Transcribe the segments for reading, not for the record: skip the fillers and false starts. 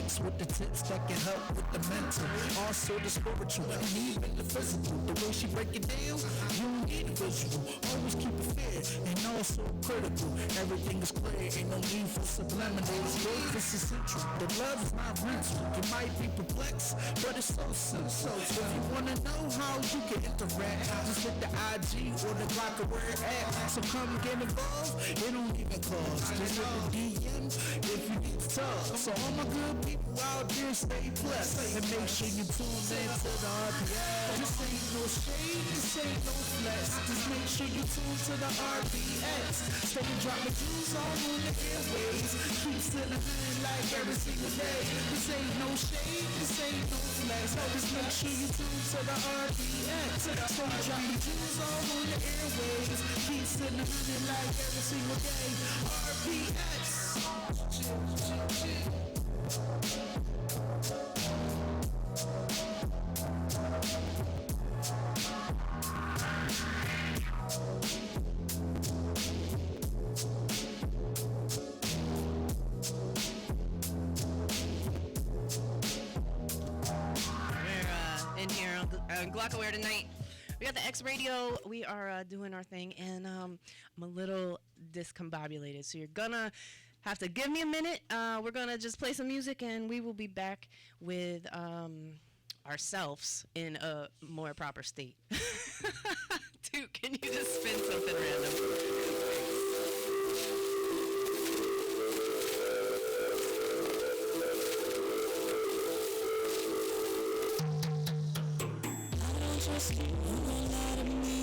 drugs with the tips that can help with the mental, also the spiritual, and even the physical. The way she break it down, you don't need a visual. Always keep it fair and also critical. Everything is clear, ain't no need for subliminals. This is central. The love is not rental. You might be perplexed, but it's so simple. If you wanna know how you can interact, just hit the IG or the Glock or where it at. So come get involved. It don't even cost. Just hit the DM if you need to talk. So all my good people out there, stay blessed and make sure you tune in to the RPS. This ain't no shade, this ain't no flex. Just make sure you tune to the RPS. Stay dropping jewels all on the airways. Keep sitting like every single day. This ain't no shade, this ain't no flex. Just make sure you tune to the RPS. Stay dropping jewels all on the airways. Keep sitting like every single day. RPS. In here on Glockaware tonight. We got the X Radio. We are doing our thing, and I'm a little discombobulated, so you're gonna have to give me a minute. We're gonna just play some music, and we will be back with ourselves in a more proper state. Dude, can you just spin something random? Trust you, a lot of me.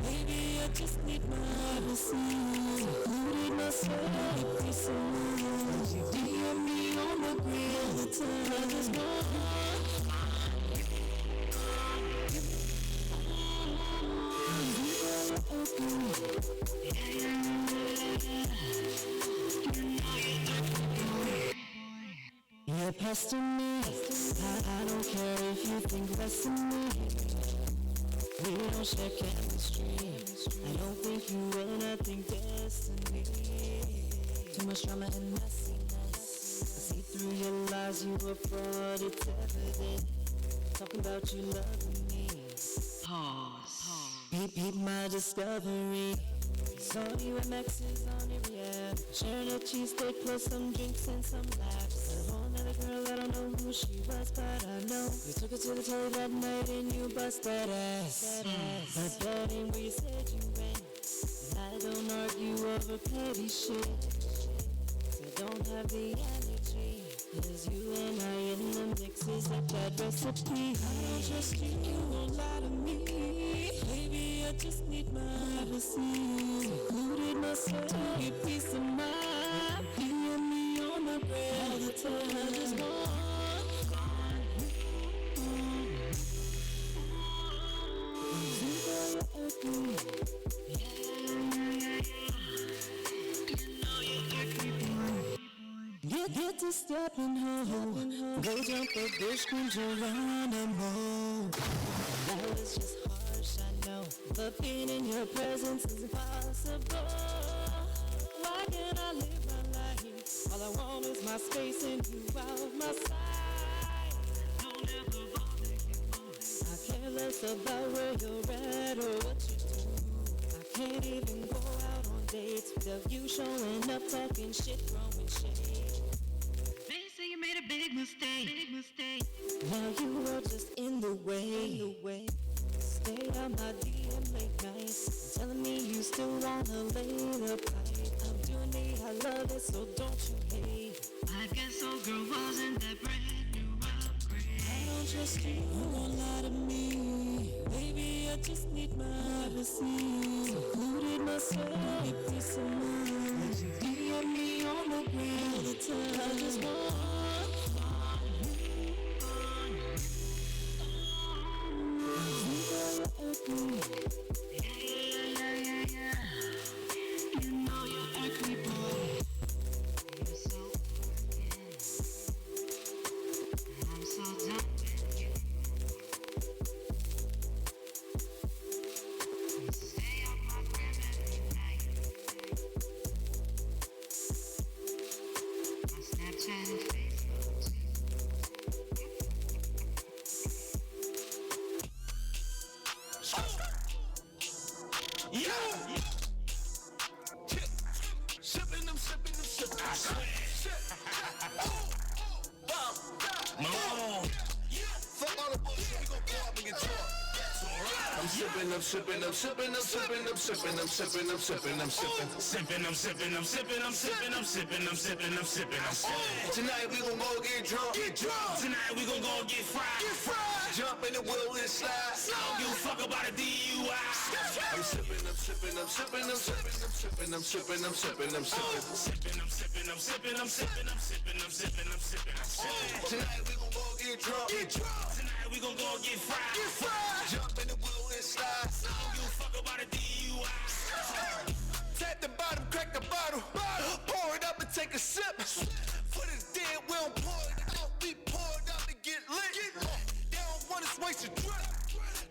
Baby, I just need my privacy. Included myself, a piece of mind. You DM me on the grid all the time. I just You're pestering me. I don't care if you think less of me. We don't share chemistry. I don't think you and I think destiny. Too much drama and messiness. I see through your lies, you a fraud, it's evident. Talking about you loving me. Pause. Beat my discovery. Saw you at Max's on your rehab. Sharing a cheesesteak plus some drinks and some laughs. A whole nother girl, I don't know who she was, but I know you took her to the telly that night and you bust that ass. But that ain't where you said you went. And I don't argue over petty shit. So don't have the energy. Cause you and I in the mix is a bad recipe. I don't trust you, you won't lie to me. Baby, I just need my privacy. Included myself, your peace of mind. You and me on my bread all the time. I just want Get to stepping home. Go jump a bush, scream Geronimo. That was just harsh, I know. But being in your presence is impossible. Why can't I live my life? All I want is my space and you out of my sight. Don't ever bother you. I care less about where you're at or what you do. I can't even go out on dates without you showing up, talking shit, throwing shade. They say you made a big mistake. Now you are just in the way. Stay out my DM late nights, telling me you still wanna lay the pipe. I'm doing me, I love it, so don't you hate. I guess old girl wasn't that brand new upgrade. I don't trust you, you won't lie to me. Baby, I just need my privacy. Secluded myself, a peace of mind. You DM me on the ground all the time. I just want you know you're ugly boy. You're so good. I'm so done with you. Stay on my crib every night. sipping, I'm sipping, I'm sipping, I'm sipping, I'm sipping, I'm sipping, I'm sipping, I'm sipping. Sipping, I'm sipping, I'm sipping, I'm sipping, I'm sipping, I'm sipping, I'm sipping, I'm sipping. Tonight we gon' go get drunk. Get drunk. Tonight we gon' go get fried. Get fried. Jump in the wheel and slide. I don't give a fuck about a DUI. I'm sipping, I'm sipping, I'm sipping, I'm sipping, I'm sipping, I'm sipping, I'm sipping, I'm sipping. Sipping, I'm sipping, I'm sipping, I'm sipping, I'm sipping, I'm sipping, I'm sipping, I'm sipping. Tonight we gon' go get drunk. Get drunk. Tonight we gon' go get fried. Get fried. Jump in the wheel and slide. I don't give a fuck about a DUI. Tap the bottom, crack the bottle. Pour it up and take a sip. For the dead, we don't pour it out. We pour it up and get lit. They don't want us wasted drip.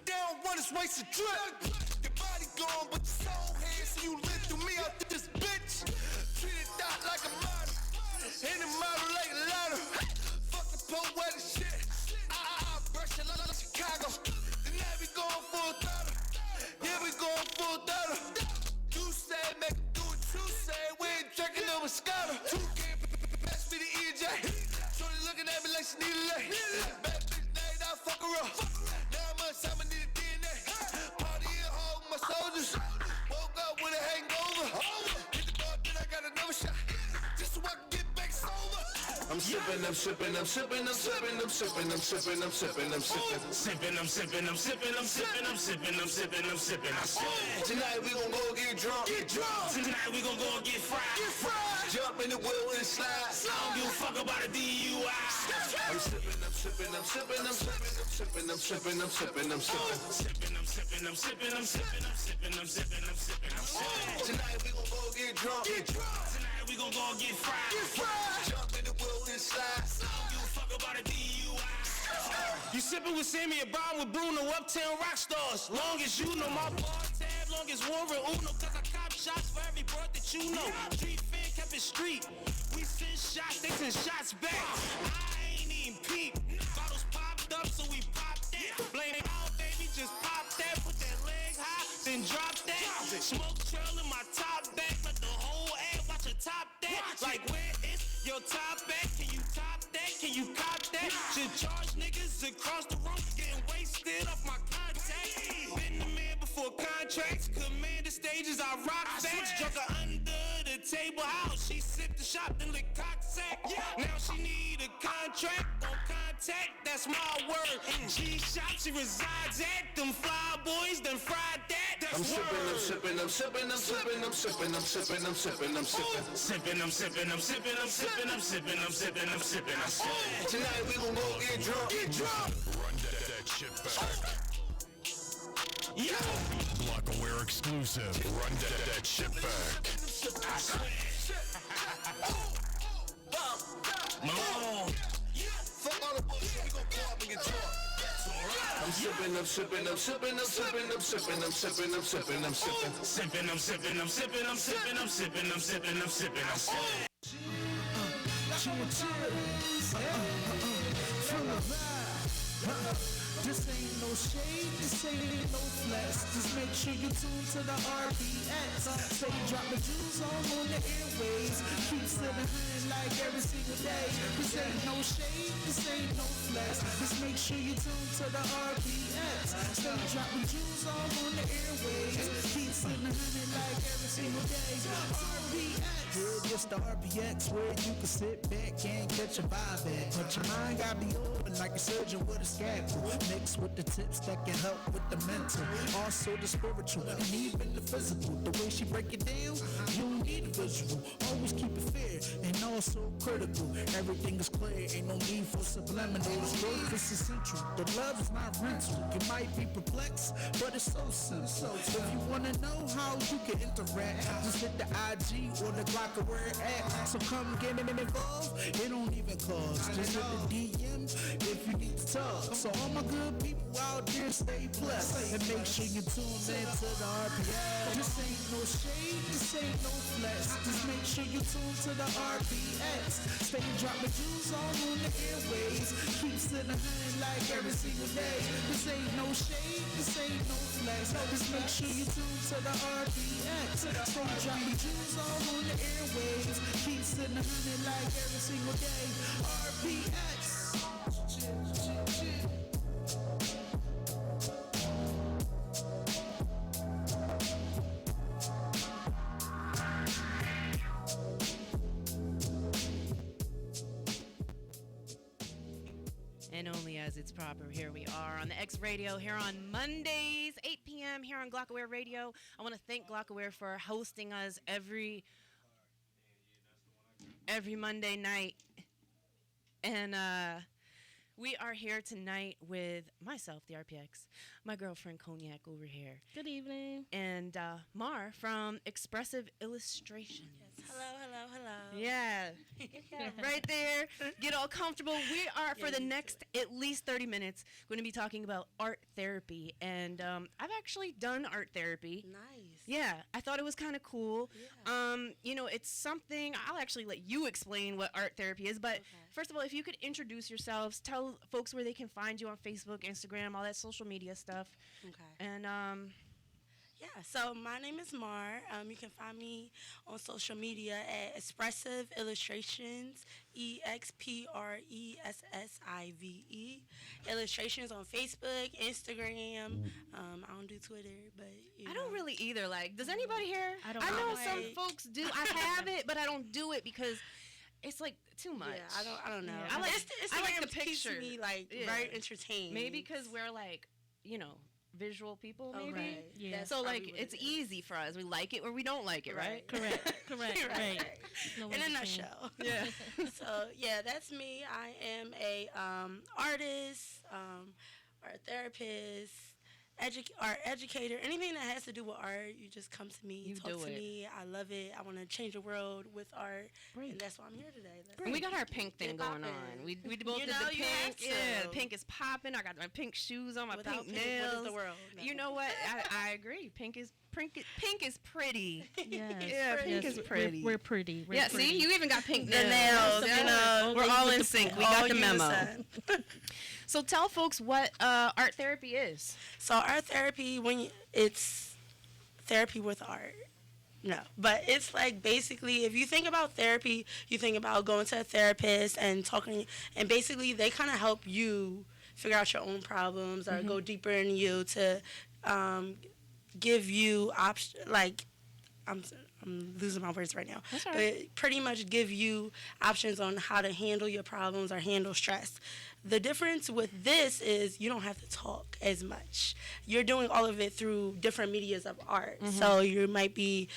They don't want us wasted drip. Your body gone, but your soul here. So you live through me out this bitch. Treat it out like a model. And the model like a lotto. Fuck the poetic shit. I brush it like Chicago. Tonight we going full throttle. Yeah, we going full throttle. You say, make them do what you say. We ain't drinking no Moscato. 2K, pass me the EJ. Shorty looking at me like she need a leg. Bad bitch, night, I fuck her up. Now much time I need a DNA. Party at home, my soldiers. Woke up with a hangover. Hit the bar, then I got another shot. Just so I can get back sober. I'm sipping, I'm sipping, I'm sipping, I'm sipping, I'm sipping, I'm sipping, I'm sipping, I'm sipping. Sipping, I'm sipping, I'm sipping, I'm sipping, I'm sipping, I'm sipping, I'm sipping, I'm sipping. Tonight we gon' go get drunk. Get drunk. Tonight we gon' go get fried. Get fried. Jump in the wheel and slide. I don't give a fuck about a DUI. I'm sipping, I'm sipping, I'm sipping, I'm sipping, I'm sipping, I'm sipping, I'm sipping, I'm sipping. Sipping, I'm sipping, I'm sipping, I'm sipping, I'm sipping, I'm sipping, I'm sipping, I'm sipping. Tonight we gon' go get drunk. Get drunk. Tonight we gon' go get fried. Get fried. Jump in the wheel and slide. I don't give a fuck about a DUI. You sippin' with Sammy and Brown with Bruno, Uptown rock stars. Long as you know my bar tab, long as Warren Uno, cause I cop shots for every bird that you know. Street fan kept it street. We send shots, they send shots back. I ain't even peep. Bottles popped up, so we popped that. Blame it out, baby, just pop that. Put that leg high, then drop that. Smoke trail in my top back, let the whole air watch your top that. Like where is your top back? Can you top that? Can you cop that? Should charge niggas across the room, getting wasted off my contact. Been the man before contracts, command the stages, I rock facts. Drunker under the table house, she sipped the shop, then lick cock sack. Now she need a contract on contact, that's my word. G-Shop, she resides at them fly boys, them fried that. I'm sipping, I'm sipping, I'm sipping, I'm sipping, I'm sipping, I'm sipping, I'm sipping, I'm sipping. Sipping, I'm sipping, I'm sipping, I'm sipping, I'm sipping, I'm sipping, I'm sipping, I'm sipping. Tonight we gon' go get drunk. Get drunk. Run that shit back. Yeah. Blockaware exclusive. Run that shit back. I swear. Fuck all the bullshit, we gon' go up and get drunk. I'm sipping, I'm sipping, I'm sipping, I'm sipping, I'm sipping, I'm sipping, I'm sipping, I'm sipping. Sipping, I'm sipping, I'm sipping, I'm sipping, I'm sipping, I'm sipping, I'm sipping, I'm sipping. From the vibe. This ain't no shade, this ain't no flex. Just make sure you tune to the RBX. Say drop the jewels on the airways. Keep slipping like every single day. This ain't no shade, this ain't no flex. Just make sure you tune to the RBX. Say drop the jewels on the airways. Keep slipping like every single day. RBX. Yeah, it's the RBX where you can sit back and catch a vibe at. But your mind gotta be open like a surgeon with a scalpel. Mixed with the tips that can help with the mental, also the spiritual, and even the physical. The way she break it down, you don't need a visual. Always keep it fair and also critical. Everything is clear, ain't no need for subliminals. Growth is essential. The love is not rental. You might be perplexed, but it's so simple. If you wanna know how you can interact, just hit the IG or the Glockaware app. So come get involved. It don't even cost. Just hit the DM if you need to talk. So all my good people out there, stay blessed and make sure you tune in to the RBX. This ain't no shade, this ain't no flex. Just make sure you tune to the RBX. Stay dropping jewels on the airways. Keep sitting like every single day. This ain't no shade, this ain't no flex. Just make sure you tune to the RBX. Stay dropping jewels on the airways. Keep sitting like every single day. RBX. and only as it's proper. Here we are on the X Radio here on Mondays, 8 p.m. here on Glockaware Radio. I want to thank Glockaware for hosting us every Monday night. And we are here tonight with myself, the RPX, my girlfriend Cognac over here, Good evening. and Mar from Expressive Illustrations. Hello. Yeah, right there. Get all comfortable. We are, for the next at least 30 minutes, going to be talking about art therapy. And I've actually done art therapy. Nice. Yeah, I thought it was kind of cool. Yeah. You know, it's something, I'll actually let you explain what art therapy is. But first of all, if you could introduce yourselves, tell folks where they can find you on Facebook, Instagram, all that social media stuff. Okay. And Yeah, so my name is Mar. You can find me on social media at Expressive Illustrations, EXPRESSIVE. Illustrations on Facebook, Instagram. I don't do Twitter, but I don't really either. Like, does anybody here? I don't I know know. some Like- folks do. I have it, but I don't do it because it's like too much. Yeah, I don't know. Yeah, I like- Instagram I like the keeps picture. me like Yeah. very entertained. Maybe because we're like, you know, visual people. Maybe. Right. Yeah. That's So probably like, what it's it is. easy for us. We like it or we don't like it, right? Correct. Right. No In a way nutshell. Yeah. So yeah, that's me. I am a artist, art therapist, art educator. Anything that has to do with art, you just come to me, You talk do to it. me. I love it. I want to change the world with art, Great. and that's why I'm here today. And we got our pink thing Get going poppin'. on. We both You did know, the you pink. have to. Yeah, the pink is popping. I got my pink shoes on, my Without pink pink, nails. what is the world? No. You know what? I agree. Pink is pretty. Yes. Yeah, pink Yes, is pretty. We're pretty. We're Yeah, pretty. see, you even got pink The nails. nails, Yeah. you know, We're all in sync. We got the memo. unison. So tell folks what art therapy is. So art therapy, it's therapy with art. No, but it's like basically if you think about therapy, you think about going to a therapist and talking, and basically they kind of help you figure out your own problems or go deeper in you to give you like I'm losing my words right now. That's all But right. pretty much give you options on how to handle your problems or handle stress. The difference with this is you don't have to talk as much. You're doing all of it through different medias of art. So you might be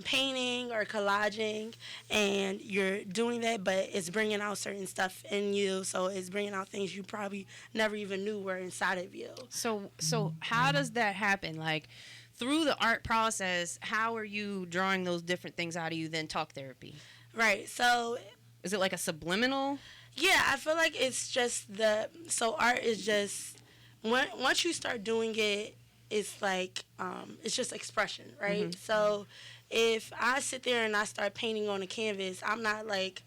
painting or collaging, and you're doing that, but it's bringing out certain stuff in you. So it's bringing out things you probably never even knew were inside of you. So how does that happen? Like, through the art process, how are you drawing those different things out of you then talk therapy? Right. So Is it like a subliminal? yeah, I feel like it's just so art is just, once you start doing it, it's like, it's just expression, right? So if I sit there and I start painting on a canvas, I'm not like,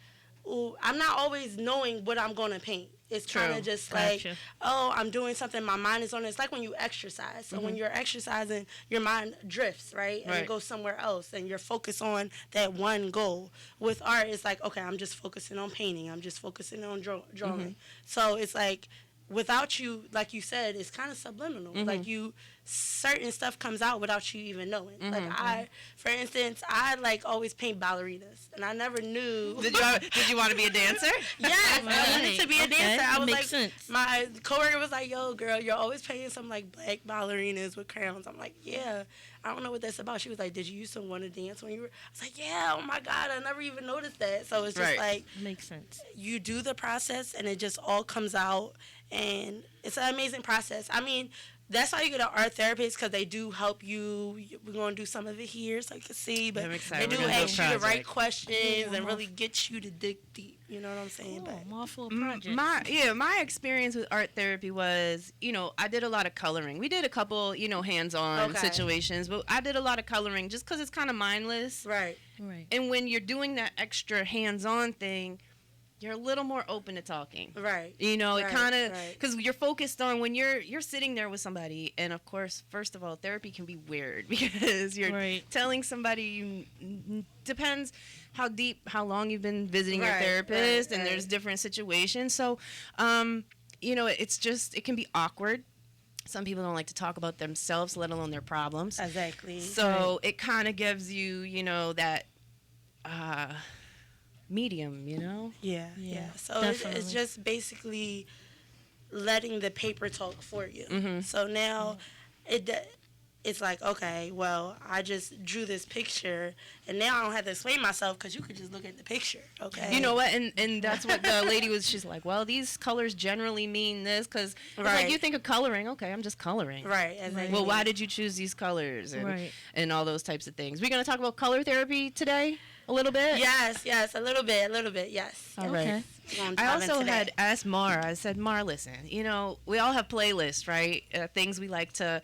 ooh, I'm not always knowing what I'm going to paint. It's kind True. of just Gotcha. like, oh, I'm doing something, my mind is on it. It's like when you exercise. So when you're exercising, your mind drifts, right? And Right. it goes somewhere else, and you're focused on that one goal. With art, it's like, okay, I'm just focusing on painting. I'm just focusing on drawing. So it's like, without you, like you said, it's kind of subliminal. Like certain stuff comes out without you even knowing. Like for instance, I like always paint ballerinas, and I never knew. Did you want to be a dancer? Yes, I wanted to be a Okay, dancer. I that was makes like, sense. my coworker was like, "Yo, girl, you're always painting some like black ballerinas with crayons." I'm like, "Yeah, I don't know what that's about." She was like, "Did you used to want to dance when you were?" I was like, "Yeah, oh my god, I never even noticed that." So it's just Right. like Makes sense. you do the process, and it just all comes out, and it's an amazing process. I mean, that's how you get an art therapist, because they do help you. We're going to do some of it here so you can see, but I'm they excited. do We're gonna do a ask you the right project. questions Ooh, and really get you to dig deep. You know what I'm saying? Cool. But I'm all for a project. My experience with art therapy was, I did a lot of coloring. We did a couple, hands-on Okay. situations, but I did a lot of coloring just because it's kind of mindless. right. Right. And when you're doing that extra hands-on thing, you're a little more open to talking. Right. It Right, kind of, right. because you're focused on when you're sitting there with somebody, and of course, first of all, therapy can be weird because you're Right. telling somebody, depends how long you've been visiting your Right, therapist, right, and right. there's different situations. So, it can be awkward. Some people don't like to talk about themselves, let alone their problems. Exactly. So it kind of gives you, that medium, Yeah. Yeah, So it's definitely. just basically letting the paper talk for you. So now it's like, okay, well, I just drew this picture, and now I don't have to explain myself because you could just look at the picture, okay? You know what? And that's what the lady was. She's like, well, these colors generally mean this because like you think of coloring. Okay, I'm just coloring. Right. Exactly. Well, why did you choose these colors and, Right. and all those types of things? We're going to talk about color therapy today a little bit? Yes, a little bit, yes. All right. We're gonna I dive also into had that. asked Mar, I said, Mar, listen, we all have playlists, right? Things we like to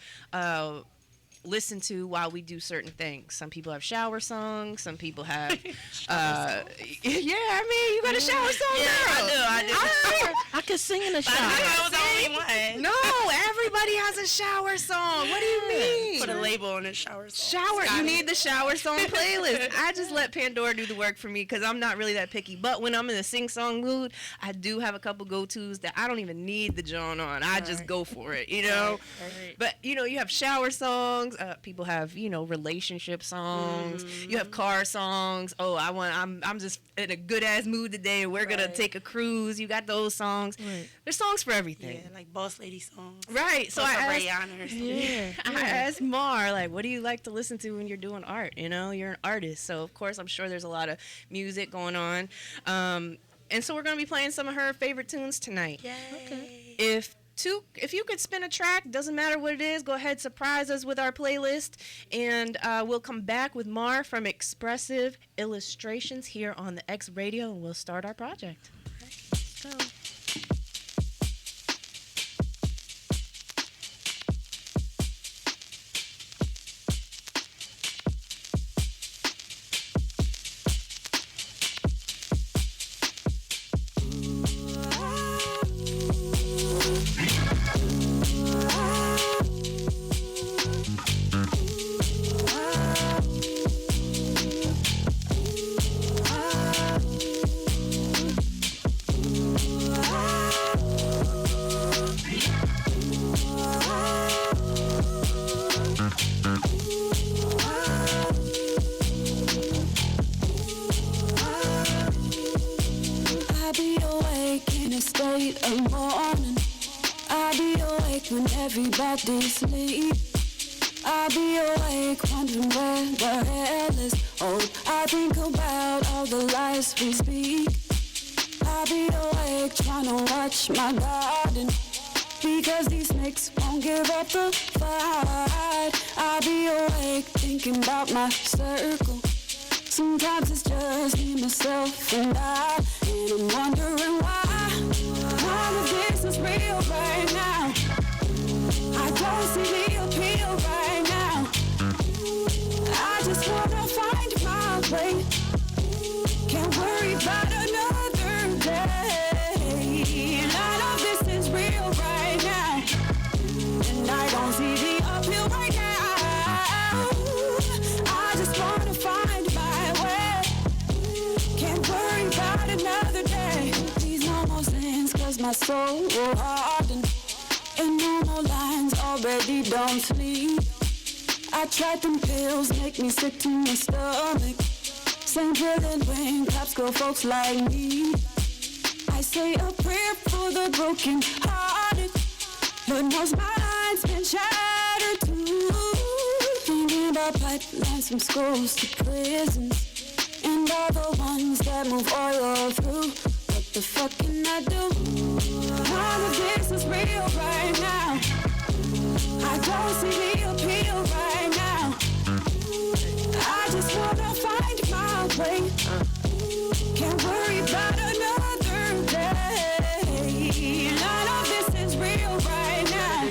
listen to while we do certain things. Some people have shower songs. Some people have, yeah, I mean, you got a shower song, girl. I do. I could sing in the shower. I was the only one. No, everybody has a shower song. What do you mean? Put a label on the shower song. Shower, Got you it. need the shower song playlist. I just let Pandora do the work for me because I'm not really that picky. But when I'm in a sing-song mood, I do have a couple go-tos that I don't even need the John on. I just go for it, Right. But, you have shower songs. People have, relationship songs. You have car songs. Oh, I'm just in a good-ass mood today, and we're going to take a cruise. You got those songs. Right. There's songs for everything. Yeah, like Boss Lady songs. Right. So I asked, Rihanna or something. Yeah. I asked Mar, like, what do you like to listen to when you're doing art? You're an artist. So, of course, I'm sure there's a lot of music going on. And so we're going to be playing some of her favorite tunes tonight. Yay. Okay. If you could spin a track, doesn't matter what it is, go ahead, surprise us with our playlist. And we'll come back with Mar from Expressive Illustrations here on the X Radio, and we'll start our project. Go. I'll be awake in a state of mourning. I'll be awake when everybody's asleep. I'll be awake wondering where the hell is hope. I think about all the lies we speak. I'll be awake trying to watch my garden, because these snakes won't give up the fight. I'll be awake thinking about my circle. Sometimes it's just me, myself, and I. And I'm wondering why none of this is real right now. I don't see the appeal right now. I just wanna find my way. Can't worry about another day. None of this is real right now. And I don't see the appeal right now. I just wanna find my way. Can't worry about another day. These no more sins, cause my soul will harden. And no more lines already don't sleep. I tried them pills, make me sick to my stomach. Same feeling when cops go folks like me. I say a prayer for the broken hearted. Lord knows my line's been shattered too. Thinking about pipelines from schools to prisons, and all the ones that move oil through. What the fuck can I do? None of this is real right now. I don't see the appeal right now. I just wanna find my way. Can't worry about another day. None of this is real right now.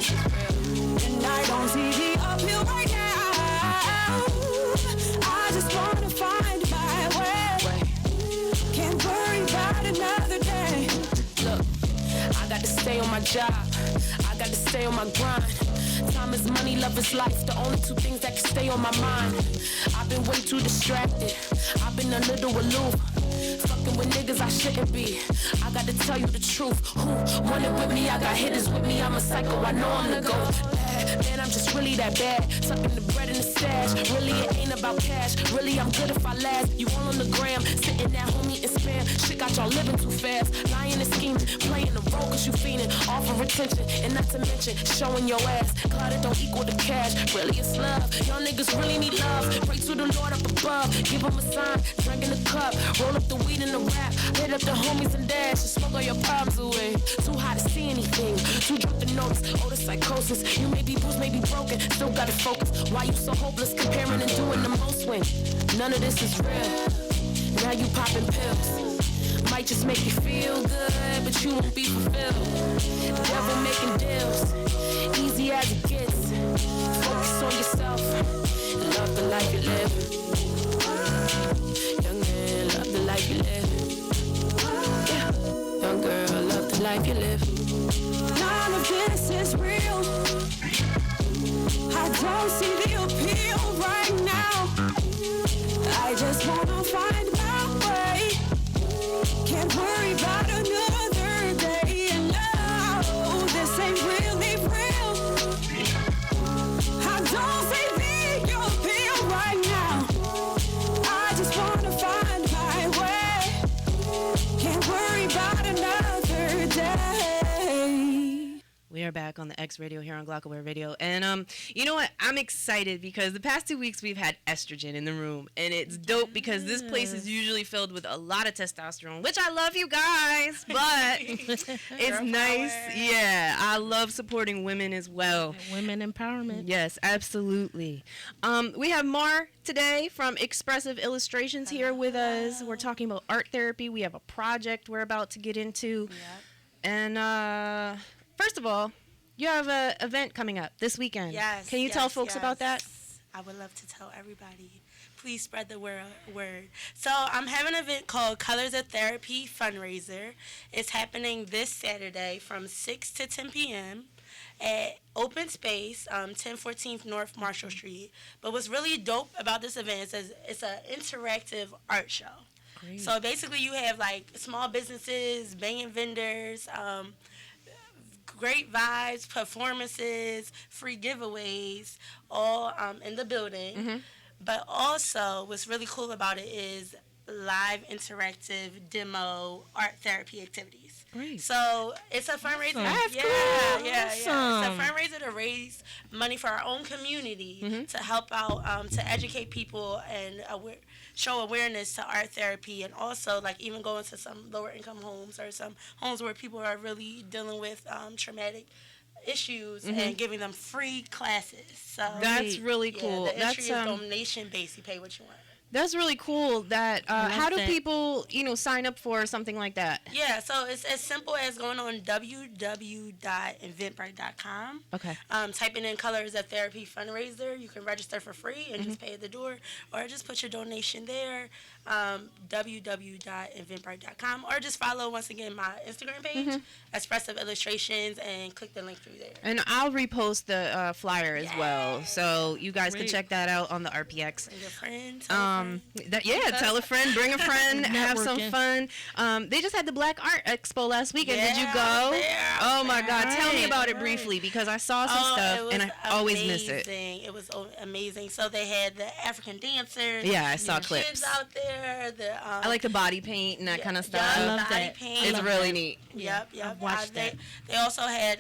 And I don't see the appeal right now. I just wanna find my way. Can't worry about another day. Look, I got to stay on my job. I got to stay on my grind. Time is money, love is life. The only two things that can stay on my mind. I've been way too distracted. I've been a little aloof. Fucking with niggas I shouldn't be. I got to tell you the truth. Who wanted with me? I got hitters with me. I'm a psycho. I know I'm the GOAT. Man, I'm just really that bad. Sucking the bread in the stash. Really, it ain't about cash. Really, I'm good if I last. You all on the gram, sitting at home eating spam. Shit got y'all living too fast. Lying and scheming, playing the role 'cause Plus you fiending, all for attention, and not to mention showing your ass. God, it don't equal the cash. Really, it's love. Y'all niggas really need love. Pray to the Lord up above. Give him a sign. Drink in the cup. Roll up the weed in the rap. Hit up the homies and dash. And smoke all your problems away. Too high to see anything. Too drunk to notice. Oh, the psychosis. You may be bruised, may be broken. Still gotta focus. Why you so hopeless? Comparing and doing the most when none of this is real. Now you popping pills. Might just make you feel good, but you won't be fulfilled. Devil making deals, easy as it gets. Focus on yourself, love the life you live. Young man, love the life you live. Yeah, young girl, love the life you live. None of this is real. I don't see the appeal right now. I just wanna find my way. Can't worry about another day. And no, this ain't really real. I don't see the appeal right now. I just wanna find my way. Can't worry about another day. We are back on the X Radio here on Glockaware Radio. And you know what? I'm excited because the past 2 weeks we've had estrogen in the room. And it's dope because this place is usually filled with a lot of testosterone, which I love you guys, but it's nice. Yeah, I love supporting women as well. Women empowerment. Yes, absolutely. We have Mar today from Expressive Illustrations here with us. We're talking about art therapy. We have a project we're about to get into. And first of all, you have an event coming up this weekend. Yes. Can you tell folks about that? I would love to tell everybody. Please spread the word. So I'm having an event called Colors of Therapy Fundraiser. It's happening this Saturday from 6 to 10 p.m. at Open Space, 1014 North Marshall Street. But what's really dope about this event is it's an interactive art show. Great. So basically you have like small businesses, banging vendors, great vibes, performances, free giveaways, all in the building. Mm-hmm. But also, what's really cool about it is live interactive demo art therapy activities. Great. So it's a fundraiser. That's yeah, cool. yeah. It's a Awesome. fundraiser to raise money for our own community Mm-hmm. to help out, to educate people and show awareness to art therapy, and also like even go into some lower income homes or some homes where people are really dealing with traumatic issues and giving them free classes. So That's really yeah, cool. the entry That's is donation based. You pay what you want. That's really cool. That love how do that. people, sign up for something like that? Yeah, so it's as simple as going on www.eventbrite.com. Okay. Typing in Colors of Therapy Fundraiser. You can register for free and just pay at the door, or just put your donation there. www.eventbrite.com, or just follow once again my Instagram page, Expressive Illustrations, and click the link through there. And I'll repost the flyer as well, so you guys can Great. check that out on the RPX. Bring your friend. Tell a friend. Tell a friend, bring a friend, have some Networking. fun. They just had the Black Art Expo last weekend. Did you Yeah, go? I was there. Oh my God, tell me Right, about it right. briefly because I saw some It stuff was and I always miss it. amazing. It was amazing. So they had the African dancers. Yeah, I saw the clips. kids out there. I like the body paint and that kind of stuff. I love body that. paint. It's really neat. Yep. I've watched they, that. They also had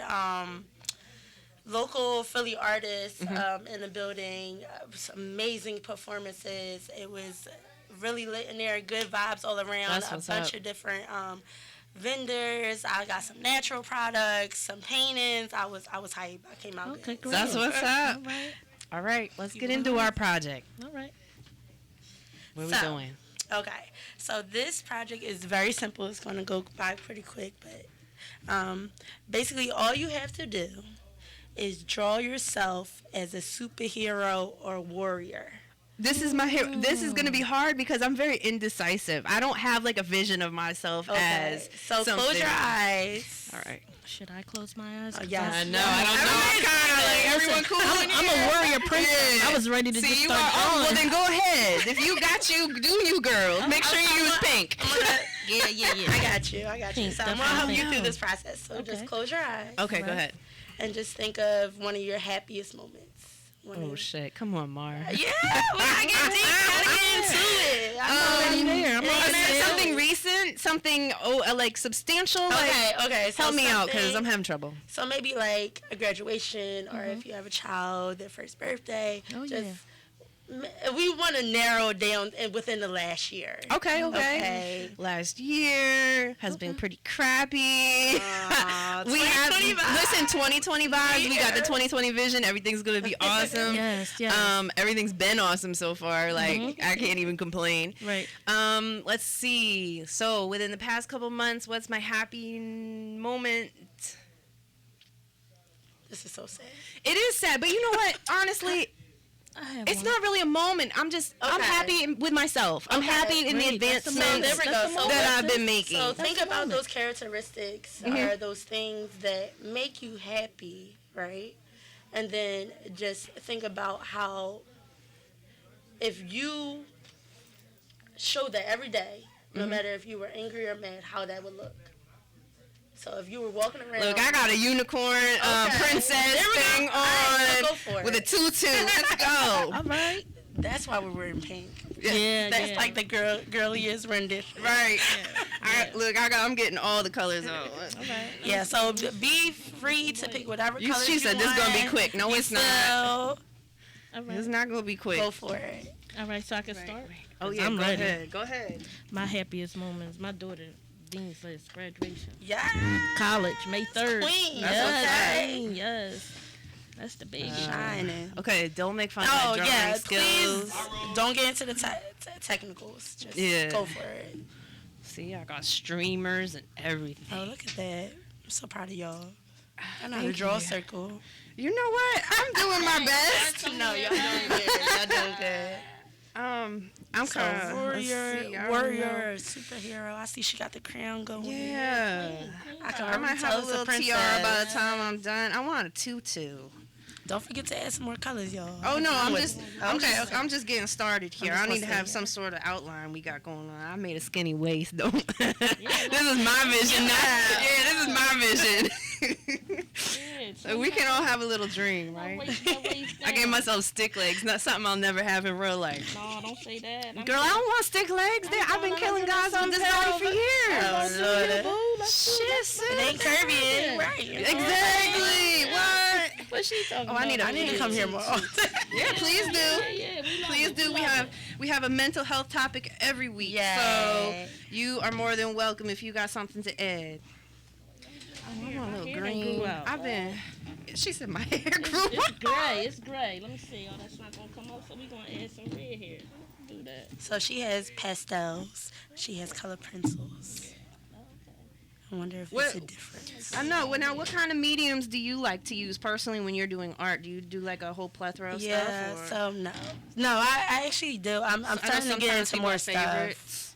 local Philly artists in the building. Some amazing performances. It was really lit in there. Good vibes all around. That's A what's bunch up. of different vendors. I got some natural products, some paintings. I was hyped. I came out Okay, good. great. That's what's up. All right. All right, let's get into our project. All right. Where we So, going? Okay, so this project is very simple. It's going to go by pretty quick, but basically all you have to do is draw yourself as a superhero or warrior. This is my hero. This is gonna be hard because I'm very indecisive. I don't have like a vision of myself as so something. close your eyes. All right. Should I close my eyes? Oh, 'Cause yes. I know. I don't know. Kind of like everyone cool. in I'm here? a warrior princess. Yeah. I was ready to See, just you start are. Oh, well going. then go ahead. If you got you, do you, girl. Make sure you use pink. Yeah. I got you. Pink, So I'm going to help you definitely. through this process. So just Okay. close your eyes Okay, go ahead. and just think of one of your happiest moments Oh shit! Come on, Mar. Yeah, when I get deep, I gotta get into it. I know Is there something recent? Something like substantial? Okay. So help me out because something- I'm having trouble. So maybe like a graduation, or if you have a child, their first birthday. Oh, just, yeah. We want to narrow it down within the last year. Okay. Last year has been pretty crappy. We have 2020 vibes. 2020 vibes. We got the 2020 vision. Everything's gonna be awesome. Yes. Everything's been awesome so far. Like I can't even complain. Right. Let's see. So within the past couple months, what's my happy moment? This is so sad. It is sad, but you know what? Honestly, it's not really a moment. I'm Okay. happy with myself. I'm happy in the Great. That's the advancements there we go. So that I've been making. So think about those characteristics or those things that make you happy, right? And then just think about how if you show that every day, no matter if you were angry or mad, how that would look. So if you were walking around, Look, I got a unicorn princess There we go. thing All right, so on go for with a it. tutu. Let's go. All right. That's why we were in pink. Yeah. That's like the girliest rendition. Right. I'm getting all the colors on. Yeah. So be free to pick whatever color She you said want. this gonna be quick. No, it's not. All It's right. not gonna be quick. Go for it. All right. So I can start. Oh yeah, I'm go ready. ahead. Go ahead. My happiest moments. My daughter, Dean's list, graduation, Yeah. college, May 3rd. Queen. Yes. That's okay. Queen, yes. That's the big. Shining. Okay, don't make fun of Oh my drawing yeah, skills. please don't get into the technicals. Just Yeah. go for it. See, I got streamers and everything. Oh, look at that! I'm so proud of y'all. I know how to Thank draw a you. circle. You know what? I'm doing my best. No, y'all doing good. Y'all doing good. I'm So kind of warrior, superhero. I see she got the crown going. Yeah. I can I already might tell have a it's little princess. tiara by the time I'm done. I want a tutu. Don't forget to add some more colors, y'all. Oh no, I'm Wait. just Okay. I'm just getting started here. just I need to gonna have say, some sort of outline we got going on. I made a skinny waist though. This is my vision. This is my vision. So we can all have a little dream, right? I gave myself stick legs, not something I'll never have in real life. No, don't say that. Girl, I don't want stick legs. I've been killing guys with this body for years. Shit, sis. It ain't curvy, it ain't right. Exactly. What? What she talking Oh, about? I need to come here more often. Yeah, please do. Yeah, we love Please it. do. We have a mental health topic every week. Yay. So you are more than welcome if you got something to add. I want a little hair green. grew out. I've been. She said my hair grew It's out. gray. It's gray. Let me see. Oh, that's not gonna come up. So we gonna add some red here. Do that. So she has pastels. She has color pencils. I wonder if What- it's a difference. I know. Well, now, what kind of mediums do you like to use personally when you're doing art? Do you do like a whole plethora of Yeah, stuff? Or? so no, I actually do. I'm I know starting to get sometimes into people more have stuff. favorites.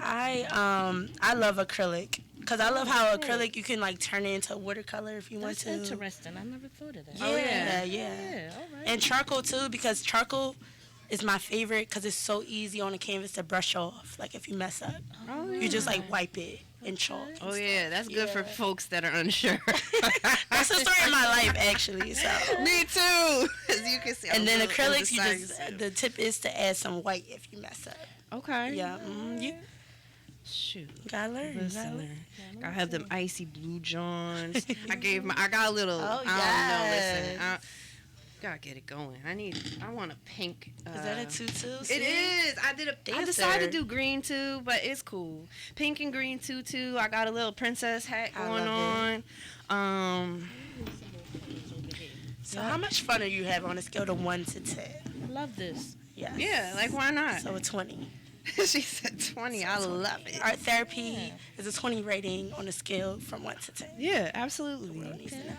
I love acrylic because I love how acrylic you can like turn it into watercolor if you want That's to. interesting. I never thought of that. Yeah, Oh, yeah. Yeah. All right. And charcoal too because charcoal is my favorite because it's so easy on a canvas to brush off. Like if you mess up, Oh, you just like wipe it in chalk. Oh yeah, that's good for Yeah. folks that are unsure. That's the story of my life actually. So. Me too. As you can see. And then I'm a little acrylics, you indecisive. just the tip is to add some white if you mess up. Okay. Yeah, you Shoot. gotta learn. You gotta Listen, learn. I have them icy blue Johns. I got a little. Oh, I don't know. yes. Listen, gotta get it going. I want a pink. Is that a tutu? It is. I Dancer. decided to do green too, but it's cool. Pink and green tutu. I got a little princess hat I going love on. So how much fun are you having on a scale of 1 to 10? Love this. Yes. Yeah, like why not? So a 20. She said 20. I love it. Art therapy is a 20 rating on a scale from 1 to 10. Yeah, absolutely. World needs to know.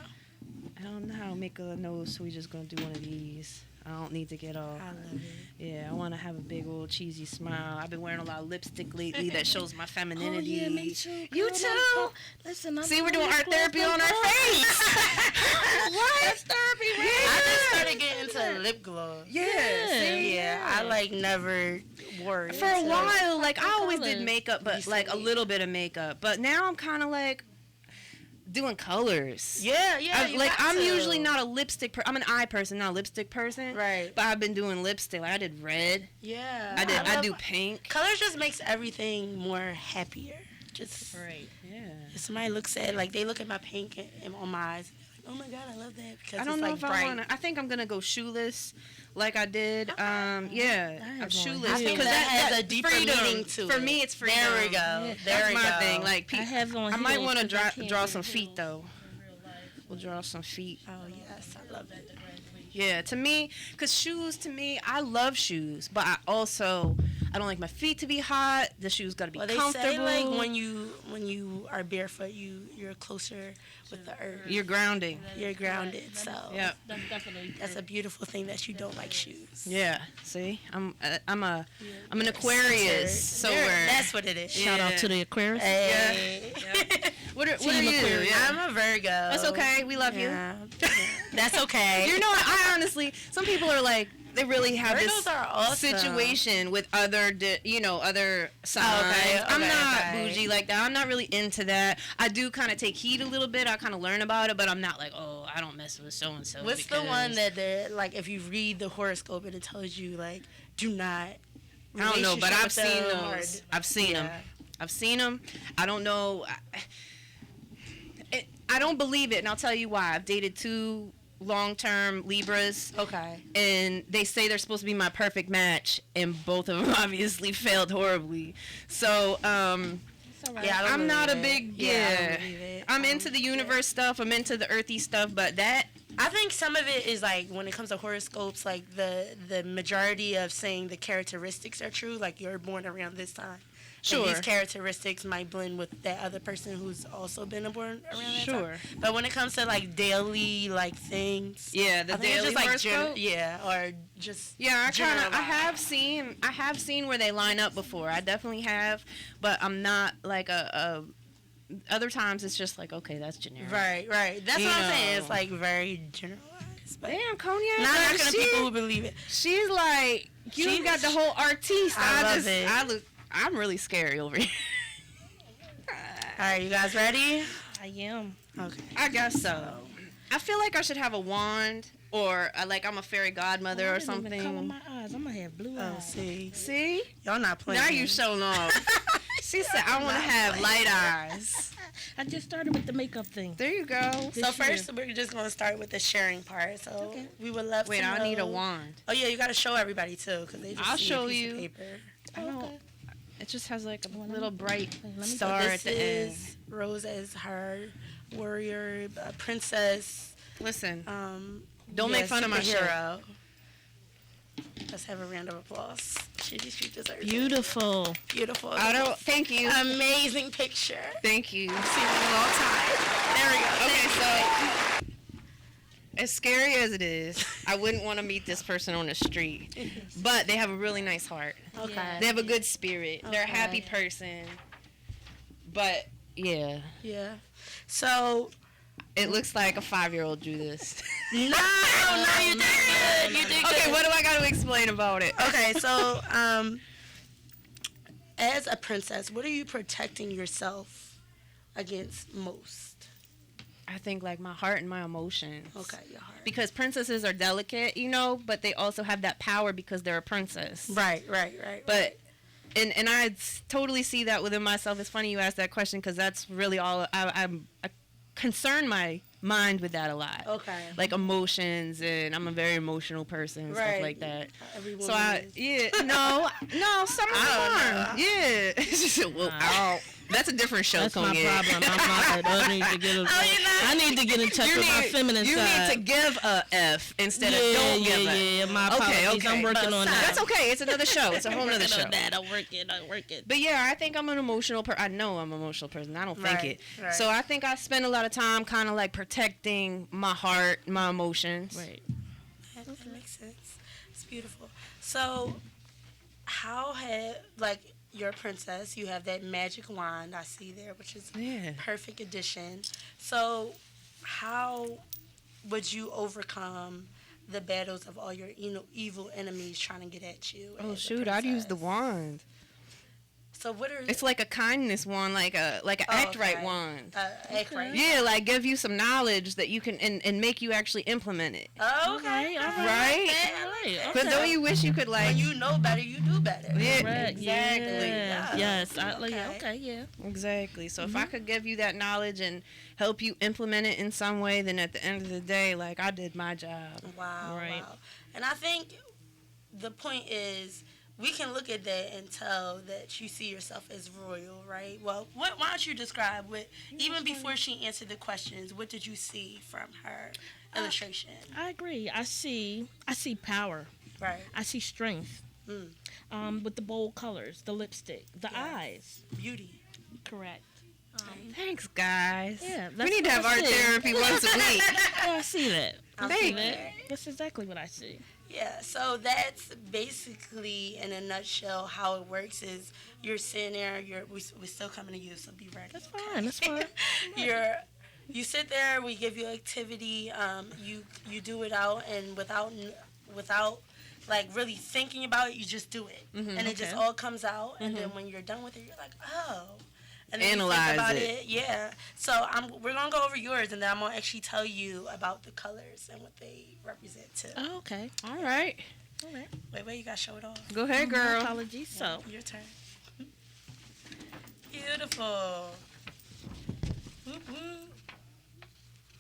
I don't know how to make a nose, so we just gonna do one of these. I don't need to get all. I love it. Yeah, I want to have a big old cheesy smile. I've been wearing a lot of lipstick lately that shows my Oh femininity. yeah, me too. You girl. too. Listen, I'm See, we're doing lip art gloss therapy on like our that. face. What? That's therapy, right? I just started getting into lip gloss. Yeah. See? Yeah, I like never wore it. For a so- while, like I always did colors. makeup, but like a Recently. little bit of makeup. But now I'm kind of like, doing colors. Yeah, yeah. I'm usually not a lipstick. I'm an eye person, not a lipstick person. Right. But I've been doing lipstick. Like I did red. Yeah. I do pink. Colors just makes everything more happier. Just Right. Yeah. if somebody looks at like they look at my pink and on my eyes. Oh my God, I love that because I don't it's know like if bright. I want to. I think I'm gonna go shoeless, like I did. Yeah, I'm shoeless I think because that has a deeper freedom. meaning to For it. me, it's freedom. There we go. There That's we my go. thing. Like I have on I might heels want to 'cause I can't draw wear some feet heels though. in real life. We'll draw some feet. Oh yes, I love it. Yeah, to me, because shoes, to me, I love shoes, but I don't like my feet to be hot. The shoes got to be Well, they comfortable. say like when you are barefoot, you're closer with the earth. You're grounding. You're grounded. So Yeah. That's definitely that's a beautiful thing that you don't like shoes. Yeah. See, I'm an Aquarius. So That's what it is. Shout out to the Aquarius. Hey. What are Team you? Aquarius. Yeah. I'm a Virgo. That's okay. We love Yeah. That's okay. you. You know, I honestly, some people are like, they really have Virgos this are awesome. situation with other signs. Okay, I'm not okay. bougie like that. I'm not really into that. I do kind of take heed a little bit. I kind of learn about it, but I'm not like, oh, I don't mess with so and so. What's the one that they're like? If you read the horoscope and it tells you like, do not. I don't know, but relationship I've with seen them or- those. I've seen them. Yeah. I've seen them. I don't know. I don't believe it, and I'll tell you why. I've dated 2 long-term Libras. Okay. And they say they're supposed to be my perfect match, and both of them obviously failed horribly. So, Yeah, I don't I'm not a believe big, it. I yeah. don't believe it. I'm into the universe stuff. I'm into the earthy stuff, but that, I think some of it is like when it comes to horoscopes, like the majority of saying the characteristics are true. Like you're born around this time. Sure. And these characteristics might blend with that other person who's also been born around that Sure. time. But when it comes to like daily like things, yeah, the I think it's daily just like horoscope. or just Yeah, I have generalized. seen where they line up before. I definitely have, but I'm not like a other times it's just like, okay, that's generic. Right. That's You what I'm saying. know. It's like very generalized. But Damn, Cognac. not like, knocking the people who believe it. She's like, you got the whole artiste. I love it. I'm really scary over here. All right, you guys ready? I am. Okay. I guess so. I feel like I should have a wand or like I'm a fairy godmother or I didn't even color something. my eyes. I'm gonna have blue Oh, eyes. see, See? y'all not playing. Now you showing off. She said, I want to have light eyes. I just started with the makeup thing. There you go. So first, we're just gonna start with the sharing part. So Okay. we would love Wait, to know. I need a wand. Oh yeah, you gotta show everybody too, cause they just I'll see show a piece you. Of paper. I don't. It just has like a Well, let me- little bright let me- star This at the end. is Rose as her warrior, princess. Listen, don't make fun of my shit. hero. Let's have a round of applause. She deserves it. Beautiful. Beautiful. I don't. Thank you. Amazing picture. Thank you. Seen it in a long time. There we go. Okay, so as scary as it is, I wouldn't want to meet this person on the street. But they have a really nice heart. Okay. They have a good spirit. They're a Okay. happy person. But yeah, Yeah. So it looks like a 5-year-old drew this. no, you did good. You did good. Okay, what do I got to explain about it? Okay, so as a princess, what are you protecting yourself against most? I think like my heart and my emotions. Okay, your heart. Because princesses are delicate, but they also have that power because they're a princess. Right. But and I totally see that within myself. It's funny you asked that question because that's really all I concern my mind with that a lot. Okay. Like emotions, and I'm a very emotional person and stuff Right. like that. Every So woman is. no, Summer I Storm. Yeah. Well, ow. That's a different show, That's my Cognac. problem. I need to get. I need to get in touch with my feminine you side. need to give a F instead of don't give a. Yeah. My apologies. I'm working on that. That's okay. It's another show. It's a whole nother show. I'm working. But yeah, I think I'm an emotional person. I know I'm an emotional person. I don't think Right, it. right. So I think I spend a lot of time kind of like protecting my heart, my emotions. Right. That makes sense. It's beautiful. So, how had you're a princess? You have that magic wand I see there, which is Yeah. perfect addition. So, how would you overcome the battles of all your evil enemies trying to get at you? Oh as a shoot! I'd use the princess? wand. So what are It's like a kindness one, like a act right one. Act right. Yeah, like give you some knowledge that you can and make you actually implement it. Oh, okay. Right? Okay. But don't you wish you could like? When you know better, you do better. Yeah, Correct. exactly. Yeah. Yes. Okay. Yeah. Exactly. So if I could give you that knowledge and help you implement it in some way, then at the end of the day, like I did my job. Wow. Right. Wow. And I think the point is, we can look at that and tell that you see yourself as royal, right? Well, why don't you describe what, even before she answered the questions, what did you see from her illustration? I agree. I see power. Right. I see strength. With the bold colors, the lipstick, the eyes. Beauty. Correct. Thanks, guys. Yeah, we that's need to what have I art see. therapy once a week. Yeah, I see that. Thank you. That's exactly what I see. Yeah, so that's basically, in a nutshell, how it works is you're sitting there, we're still coming to you, so be ready. That's fine. That's fine. You sit there, we give you activity, you do it out, and without like really thinking about it, you just do it, and it just all comes out, and then when you're done with it, you're like, oh. And then Analyze you think about it. Yeah. So we're gonna go over yours, and then I'm gonna actually tell you about the colors and what they represent too. Oh, okay. All right. Wait, you gotta show it off. Go ahead, girl. Apologies. So, Your turn. Beautiful. Whoop, whoop.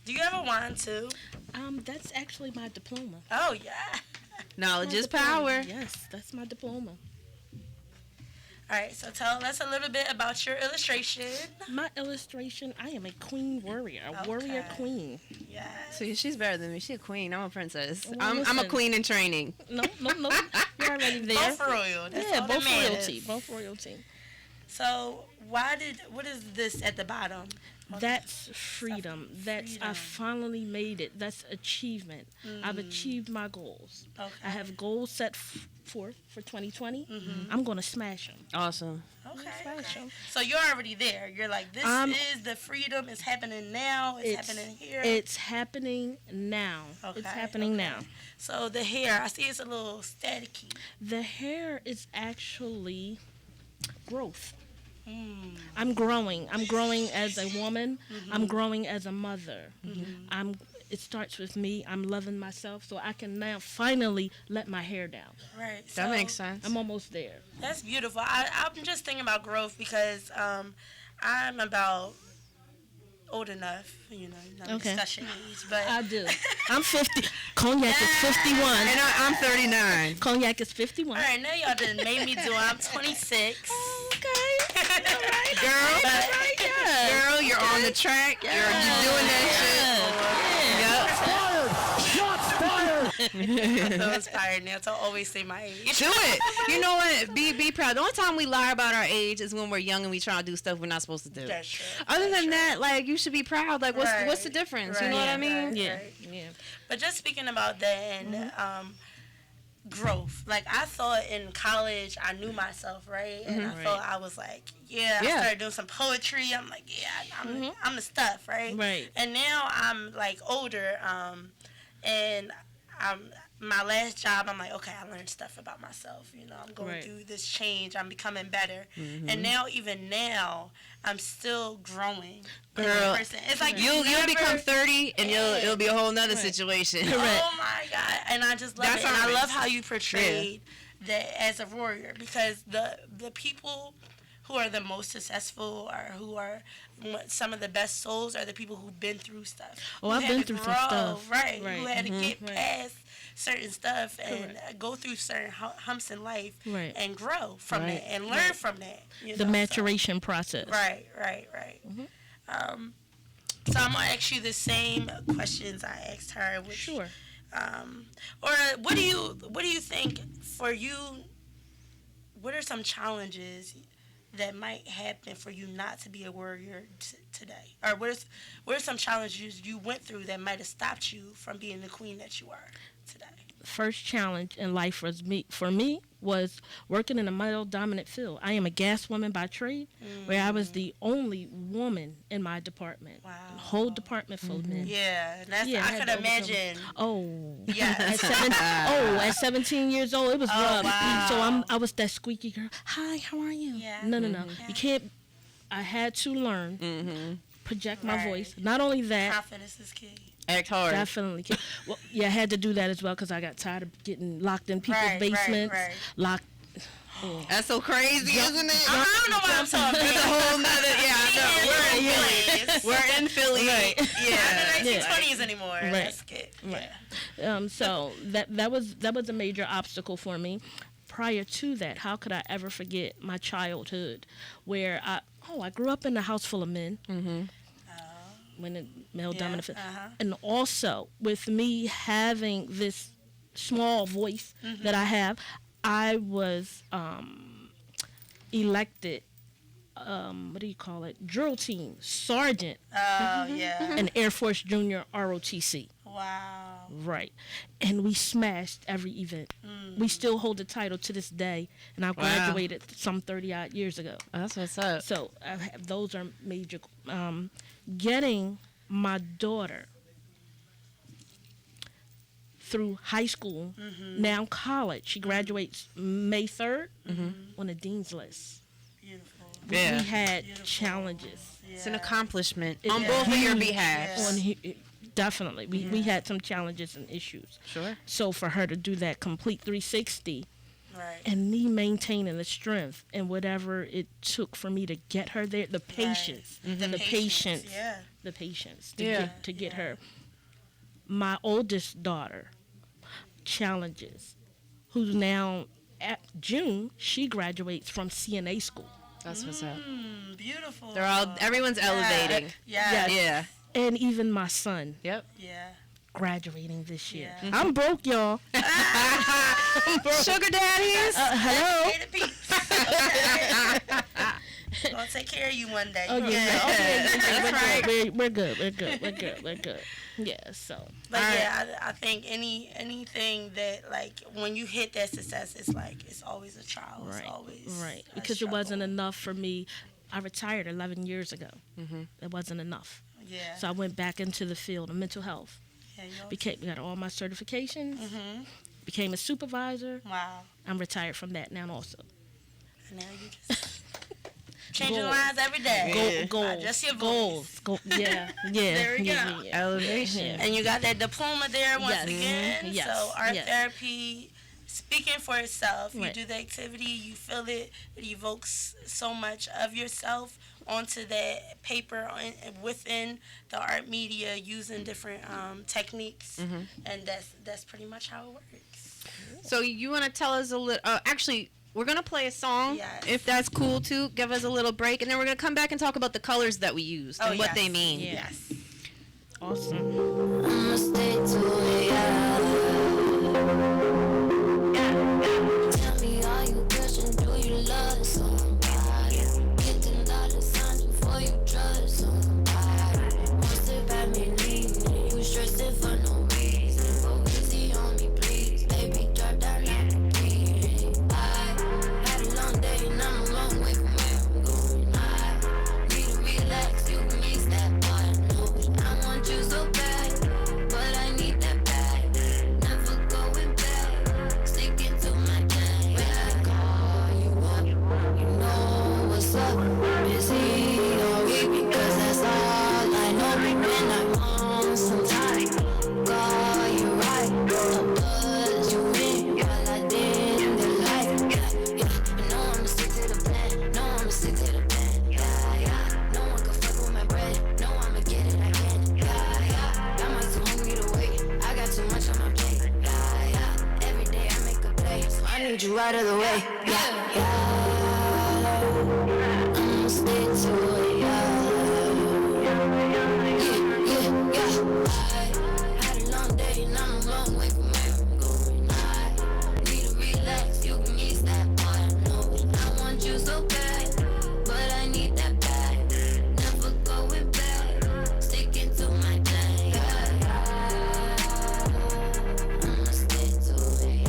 Do you have a wand too? that's actually my diploma. Oh yeah. Knowledge My is diploma. power. Yes, that's my diploma. All right, so tell us a little bit about your illustration. My illustration, I am a queen warrior, a warrior Okay. queen. Yes. See, she's better than me. She's a queen. I'm a princess. Well, I'm a listen. queen in training. No. You're already there. Both royal. That's Yeah, all both that matters. royalty. Both royalty. So what is this at the bottom? That's freedom. That's I freedom. finally made it. That's achievement. I've achieved my goals. Okay. I have goals set for 2020. I'm gonna smash them. Awesome. Okay. Smash them. So you're already there. You're like, this is the freedom. It's happening now. It's happening here. It's happening now. It's Okay, happening okay. now. So the hair, I see it's a little staticky. The hair is actually growth. I'm growing. I'm growing as a woman. I'm growing as a mother. It starts with me. I'm loving myself, so I can now finally let my hair down. Right. That so makes sense. I'm almost there. That's beautiful. I'm just thinking about growth because I'm about old enough, not Okay. discussion age, but I do. I'm 50. Cognac is 51. And I'm 39. Cognac is 51. all right, now y'all done made me do it. I'm 26. Okay. All right. Girl, Yeah. girl, you're on the track. You're doing that I'm so inspired now to always say my age. shit. Do it. You know what? Be proud. The only time we lie about our age is when we're young and we try to do stuff we're not supposed to do. That's true. Other than that, like you should be proud. Like what's the Right. difference? You know what I mean? Right. Yeah. Yeah. But just speaking about that and growth, like I thought in college I knew myself, right? And I thought I was like, I started doing some poetry. I'm like, I'm the stuff, right? Right. And now I'm like older, and my last job, I'm like, okay, I learned stuff about myself. I'm going Right. through this change. I'm becoming better. And now, even now, I'm still growing. as a Girl, person. It's like You'll never- become 30 and it'll be a whole nother situation. Oh my God. And I just love That's it. And I how it love is. how you portrayed that as a warrior, because the people who are the most successful or who are some of the best souls are the people who've been through stuff. Oh, who I've had been to through some grow, stuff. Right. Right. Who had to get Right. past certain stuff and go through certain humps in life Right. and grow from Right. that and learn from that. The maturation process. Right. So I'm gonna ask you the same questions I asked her. Which, Sure. Or what do you think for you? What are some challenges that might happen for you not to be a warrior today? Or what are some challenges you went through that might have stopped you from being the queen that you are today? First challenge in life for me was working in a male-dominant field. I am a gas woman by trade, where I was the only woman in my department. Wow. The whole department full of men. Yeah, that's, Yeah, I had could to overcome- imagine. Oh, Yeah. at 17 years old, it was rough. wow. So I was that squeaky girl. Hi, how are you? Yeah. No. You can't. I had to learn project my Right. voice. Not only that, Confidence is key. Act hard. definitely. Well, yeah, I had to do that as well because I got tired of getting locked in people's Right, right, basements. right. Locked. That's so crazy, isn't it? I don't know why I'm talking. That's a whole nother. Yeah, I know. We're in Philly. Right. Yeah. Not the 1920s anymore. Right. That's good. Right. So that was a major obstacle for me. Prior to that, how could I ever forget my childhood, where I grew up in a house full of men. When the male dominant, and also with me having this small voice that I have, I was elected. What do you call it? Drill team sergeant. Oh, yeah. An Air Force Junior ROTC. Wow. Right. And we smashed every event. We still hold the title to this day, and I graduated some 30-odd years ago. That's what's up. So those are major. Getting my daughter through high school, now college. She graduates May 3rd on the dean's list. Beautiful. Yeah. We had challenges. It's an accomplishment It- on both of your huge. behalves. Definitely. We had some challenges and issues. Sure. So for her to do that complete 360 Right. and me maintaining the strength and whatever it took for me to get her there, the patience, the patience, Yeah. the patience to Yeah. get her. My oldest daughter, challenges, who's now at June, she graduates from CNA school. That's what's up. Beautiful. Everyone's elevating. Yeah. Yeah. And even my son Yep. Yeah. graduating this year. Yeah. I'm broke, y'all. Sugar daddies. Hello. Hey, the peeps. Gonna take care of you one day. Okay, Yeah. we're good. Yeah, so. But yeah, I think anything that, like, when you hit that success, it's like it's always a trial. It's always Right, a because struggle. it wasn't enough for me. I retired 11 years ago. It wasn't enough. Yeah. So I went back into the field of mental health. Yeah, you Got all my certifications. Became a supervisor. Wow. I'm retired from that now also. And now you just changing Goals. lines every day. Goals. Just your goals. Yeah. There we yeah, go. yeah. Elevation. And you got that diploma there once Yes. again. Yes. So art Yes. therapy, speaking for itself. You Right. do the activity, you feel it. It evokes so much of yourself onto that paper within the art media using different techniques, and that's pretty much how it works. So you want to tell us a little? Actually, we're gonna play a song, Yes. if that's cool too. Give us a little break, and then we're gonna come back and talk about the colors that we used and what they mean. Yeah. Yes. Awesome. I'ma stay to it, yeah. Tell me, are you pushing? Do you love somebody? Get $10 signs before you trust somebody. One step at me, leave me. You stressing for no reason. Go easy on me, please. Baby, drop down like a key. I had a long day and I'm a long way from where I'm going. I need to relax. You can ease that part. No, I want you so bad, but I need that back. Never going back. Sticking to my plan. When I call you up, you know what's up. Busy all week because that's all I know. When I'm on some time, call you right. I'll buzz you in while I dim the light. I know I'ma stick to the plan. No, I'ma stick to the plan. Yeah. No one can fuck with my bread. No, I'ma get it. I can. Yeah. Got my too hungry to wait. I got too much on my plate. Yeah. Every day I make a play, so I need you right out of the way. Yeah. I'ma stay to it. Yeah. I had a long day and I'm a long way from where I'm going. I need to relax. You can ease that part. No, I want you so bad, but I need that back. Never going back. Sticking to my plan. I'ma stay to it.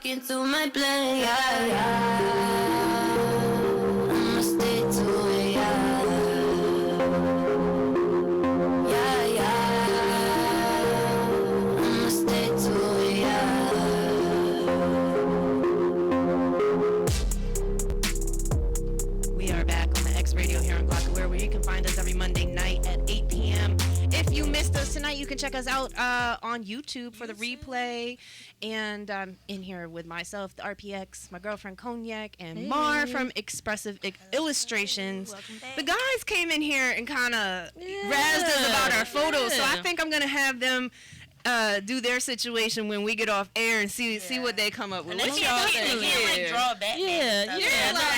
sticking to my plan. Yeah, yeah. I'ma stay to it. Yeah, yeah, yeah. I'ma stay to it. Yeah. We are back on the X Radio here on Glockaware, where you can find us every Monday night at 8 p.m. If you missed us tonight, you can check us out on YouTube for the replay. And I'm in here with myself, the RPX, my girlfriend Cognac, and Mar from Expressive Illustrations. Welcome back. The guys came in here and kind of razzed us about our photos, so I think I'm going to have them do their situation when we get off air and see what they come up with. What y'all think? Like draw back.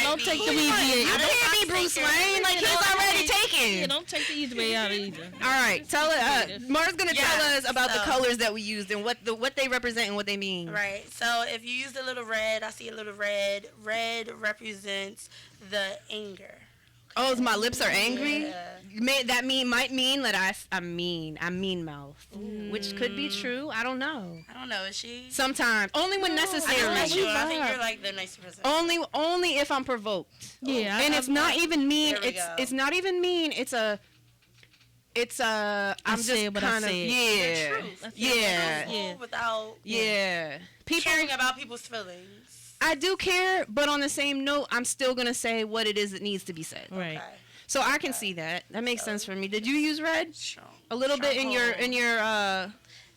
Don't take the easy way. You can't be Bruce Wayne. Like, he's already taken. Yeah, don't take the easy way out either. All right, tell it. Mar's gonna tell us about the colors that we used and what they represent and what they mean. Right. So if you use the little red, I see a little red. Red represents the anger. Oh, my lips are angry. Yeah. That might mean that I'm mean mouth, which could be true. I don't know. I don't know. Is she? Sometimes, only when necessary. I'm not sure. I think you're like the nicer person. Only if I'm provoked. Yeah, and it's not even mean. There we go. It's not even mean. It's a. I'm just kind of yeah. Without People caring about people's feelings. I do care, but on the same note, I'm still gonna say what it is that needs to be said. Right. Okay. So I can see that. That makes sense for me. Did you use red? Strong. A little bit in your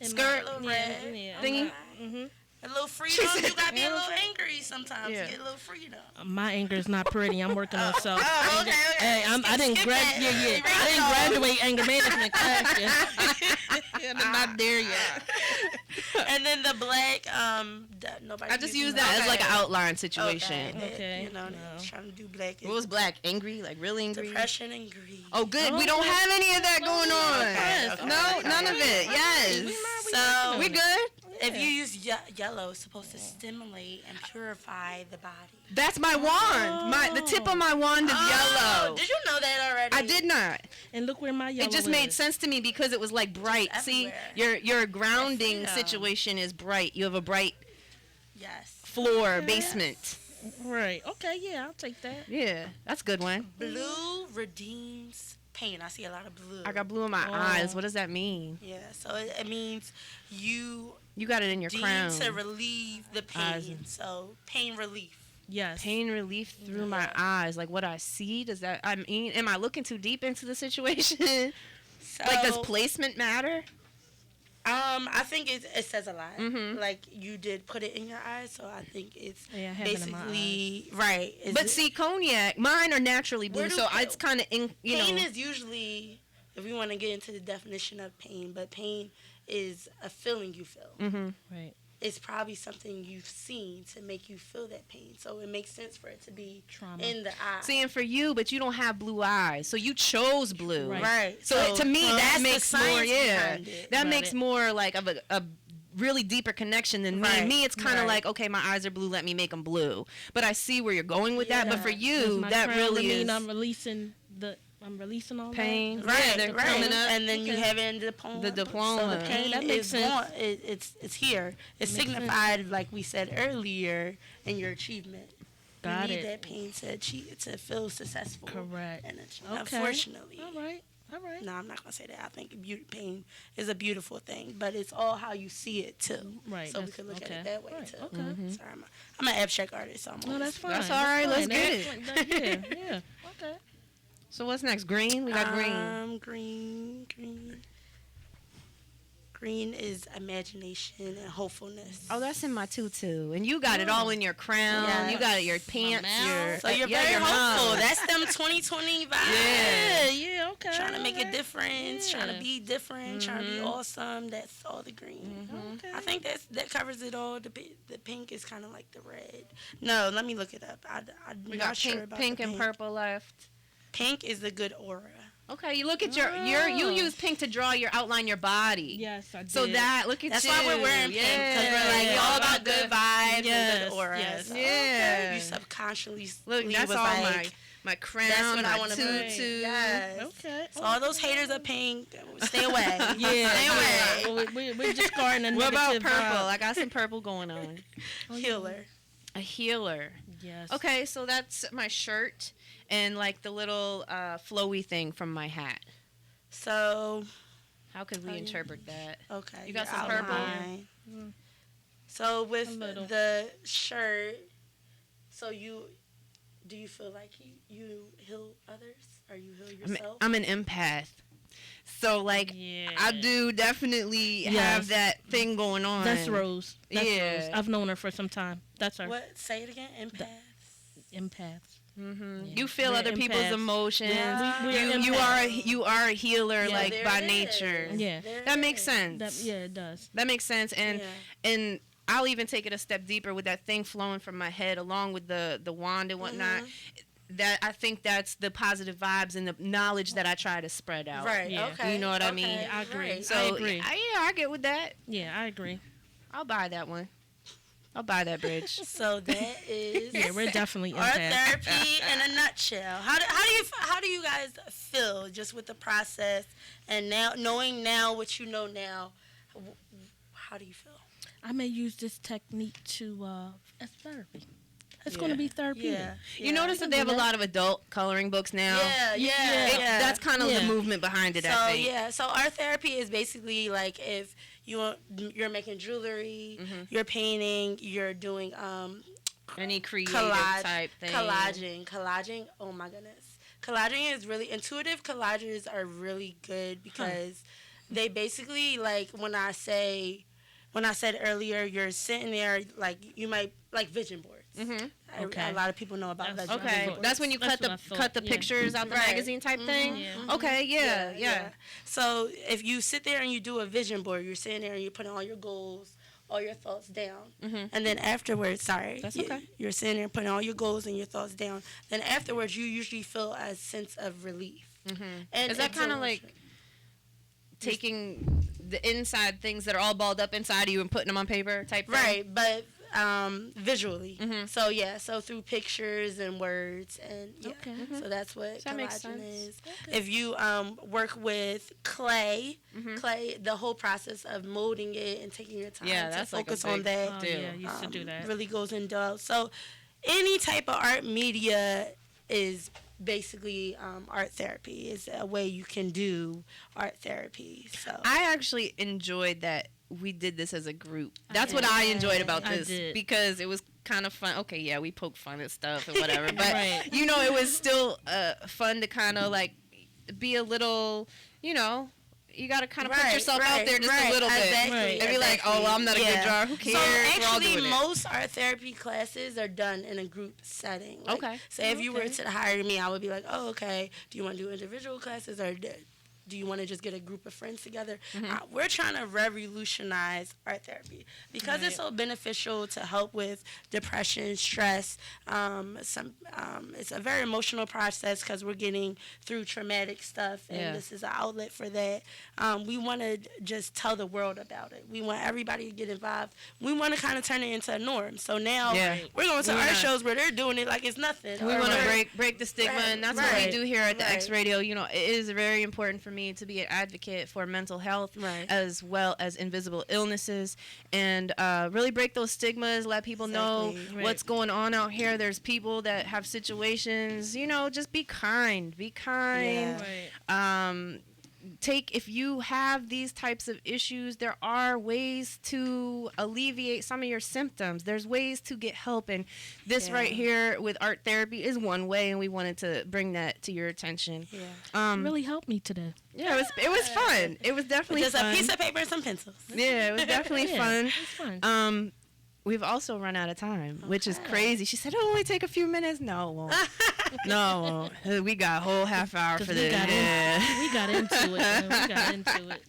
skirt A little red. thingy. A little freedom. You gotta be a little angry sometimes. Yeah. To get a little freedom. My anger is not pretty. I'm working on self. Oh, okay. Hey, I didn't graduate. I didn't graduate anger management class yet. I'm not there yet. And then the black, nobody. I just uses use that as like an outline situation. Okay. You know, trying to do black. What was black? Angry? Like really angry? Depression and greed. Oh, good. We don't have any of that going on. Okay. No, none of it. Yes. So We good? if you use yellow, it's supposed to stimulate and purify the body. That's my wand. The tip of my wand is yellow. Did you know that already? I did not. And look where my yellow It just made sense to me because it was like bright. It's See, everywhere. your grounding Freedom. situation is bright. You have a bright Yes. floor, basement. Right. Okay. Yeah, I'll take that. Yeah, that's a good one. Blue redeems pain. I see a lot of blue. I got blue in my eyes. What does that mean? Yeah, so it means you got it in your need crown. to relieve the pain. So pain relief. Yes. Pain relief through my eyes, like what I see. Does that? I mean, am I looking too deep into the situation? So, Like, does placement matter? I think it says a lot. Mhm. Like you did put it in your eyes, so I think it's Yeah, I have it in my basically right. But see, cognac, mine are naturally blue, Where do so pa- it's kind of pain know. is usually, if we want to get into the definition of pain, but pain is a feeling you feel. Mm-hmm. Right. It's probably something you've seen to make you feel that pain. So it makes sense for it to be Trauma. in the eye. See, and for you, but you don't have blue eyes, so you chose blue. Right. So to me, that that's the makes more, science yeah, behind it. that Right. makes more like of a really deeper connection than me. Right. Me, it's kind of Right. like, okay, my eyes are blue, let me make them blue. But I see where you're going with that. But for Does you, my that crown really mean is I'm releasing all pain. that? Right, Yeah, they're right. coming up. And then you Okay. have it in the diploma. The diploma. So the Okay, pain that makes is sense. born. It's here. It's Makes signified, like we said earlier, in your achievement. Got you need it. that pain to achieve, to feel successful. Correct. And Okay. unfortunately, All right. no, I'm not gonna say that. I think pain is a beautiful thing, but it's all how you see it too. Right, So we that's- could look at okay. it that way Right, too. okay. Sorry, I'm an abstract artist, so I'm No, always- that's fine. That's all right, let's fine. get That's fine. Yeah. Okay. So what's next? Green? We got green. Green. Green is imagination and hopefulness. Oh, that's in my tutu. And you got it all in your crown. Yes. You got it, your pants, your So you're yeah, very your hopeful. mouth. That's them 2020 vibes. Yeah. Okay. Trying to make a okay. difference, trying Yeah. to be different, trying to be awesome. That's all the green. Okay. I think that covers it all. The pink is kind of like the red. No, let me look it up. I'm We not got sure pink, about pink the and purple left. Pink is the good aura. Okay, you look at you use pink to draw outline your body. Yes, I did. So that look at That's you. why we're wearing pink, because we're like all about good vibes and Yes, good aura. yes. So Yeah. you subconsciously Look, that's was all like, my crown, That's what my I want to put. tutu. Yes. Okay. So all those haters of pink, stay away. Yeah. Stay away. Well, we're just guarding a What about negative purple? vibe. I got some purple going on. Healer. A healer. Yes. Okay, so that's my shirt and like the little flowy thing from my hat. So, How could we interpret that? okay. You got your some purple? outline. So with A little. the shirt, so do you feel like you heal others or you heal yourself? I'm an empath. So like Yeah. I do definitely have that thing going on. That's Rose. That's Yeah. Rose. I've known her for some time. That's her. What? Say it again. Empaths. Mm-hmm. Yeah. You feel We're other people's empaths. emotions. Yeah. You are a healer, Yeah, like there by it nature. is. Yeah. There That it makes is. sense. Yeah, it does. That makes sense. And Yeah. and I'll even take it a step deeper with that thing flowing from my head along with the wand and whatnot. That I think that's the positive vibes and the knowledge that I try to spread out. Right. Yeah. Okay. You know what I okay, mean? I agree. right. So I agree. I get with that. Yeah, I agree. I'll buy that one. I'll buy that bridge. So that is Yeah, we're definitely art empaths. therapy in a nutshell. How do you guys feel just with the process and now knowing now what you know now? How do you feel? I may use this technique as therapy. It's going to be therapeutic. Yeah. You notice that they have a lot of adult coloring books now. Yeah, yeah, Yeah. yeah. That's kind of Yeah. the movement behind it, So I think. yeah, so art therapy is basically like if you're making jewelry, you're painting, you're doing Any creative type thing. collaging. Oh my goodness, collaging is really intuitive. Collages are really good because they basically like when I said earlier, you're sitting there like you might like vision boards. Okay. A lot of people know about vision Okay, boards. that's when you That's cut the what I thought, cut the yeah. pictures out the Right. magazine type thing. Yeah. Okay, yeah. So if you sit there and you do a vision board, you're sitting there and you're putting all your goals, all your thoughts down. And then afterwards, That's okay. you're sitting there putting all your goals and your thoughts down. Then afterwards, you usually feel a sense of relief. And Is that it's kind of a- like taking the inside things that are all balled up inside of you and putting them on paper type thing? right, but visually. So yeah, so through pictures and words and yeah. Okay. So that's what That makes collaging sense. is. If you work with clay, the whole process of molding it and taking your time Yeah, to that's like a focus on big that. Oh, do. yeah, I used to do that. Really goes in depth. So any type of art media is basically art therapy. Is a way you can do art therapy. So I actually enjoyed that we did this as a group. That's what I enjoyed about I this did. because it was kind of fun. Okay, yeah, we poke fun at stuff and whatever, but Right. you know, it was still fun to kind of like be a little, you know, you got to kind of put yourself out there just a little bit. Exactly, And be like, oh, well, I'm not a good yeah. drawer. Who cares? So We're all actually, doing it. most art therapy classes are done in a group setting. Like, Okay. Say if you were to hire me, I would be like, oh, okay. Do you want to do individual classes or do you want to just get a group of friends together? We're trying to revolutionize art therapy because it's so beneficial to help with depression, stress. It's a very emotional process because we're getting through traumatic stuff, and this is an outlet for that. We want to just tell the world about it. We want everybody to get involved. We want to kind of turn it into a norm. So now we're going to art shows where they're doing it like it's nothing. We or want to we're- break the stigma, Right, and that's what right, we do here at the right. X Radio. You know, it is very important for me to be an advocate for mental health as well as invisible illnesses, and really break those stigmas. Let people know Exactly. what's going on out here. There's people that have situations. You know, just be kind. Be kind. If you have these types of issues, there are ways to alleviate some of your symptoms. There's ways to get help, and this right here with art therapy is one way, and we wanted to bring that to your attention. Really helped me today. Yeah, it was fun. It was definitely Just fun. a piece of paper and some pencils. Yeah, it was definitely Yeah, fun. it was fun. We've also run out of time, which is crazy. She said, it'll only take a few minutes. No, it won't. No, it won't. We got a whole half hour for this. We got into it. Man. We got into it.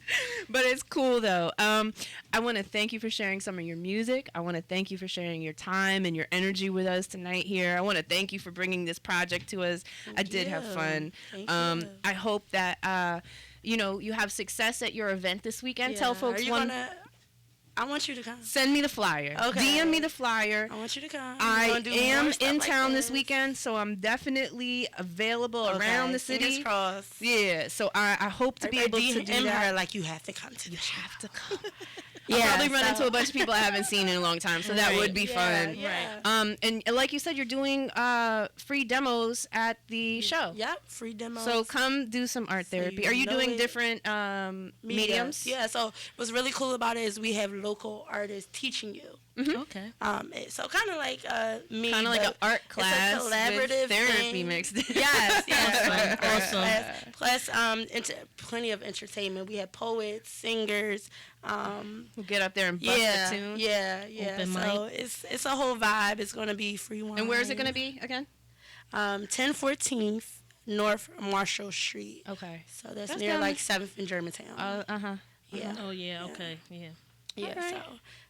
But it's cool, though. I want to thank you for sharing some of your music. I want to thank you for sharing your time and your energy with us tonight here. I want to thank you for bringing this project to us. I did have fun. Thank you. I hope that, you have success at your event this weekend. Tell folks Are you one... gonna I want you to come. Send me the flyer. Okay. DM me the flyer. I want you to come. I am in like town this weekend, so I'm definitely available around the city. Fingers crossed. Yeah, so I hope to be able to do that. her like you have to come to the show. Have to come. I'll probably run into a bunch of people I haven't seen in a long time, so that would be fun. Yeah. And like you said, you're doing free demos at the show. Yep, free demos. So come do some art therapy. Are you doing different mediums? Yeah, so what's really cool about it is we have local artists teaching you. Mm-hmm. Okay. So kind of like me. Kind of like an art class. It's a collaborative with therapy thing. mixed in. Yes. Awesome. Plus, plenty of entertainment. We have poets, singers. We'll get up there and bust a tune. Yeah. Open So it's a whole vibe. It's gonna be free wine. And where is it gonna be again? 1014th North Marshall Street. Okay. So that's That's near down- like 7th and Germantown. Yeah. Oh yeah. Okay. Yeah. Yeah, Alright. so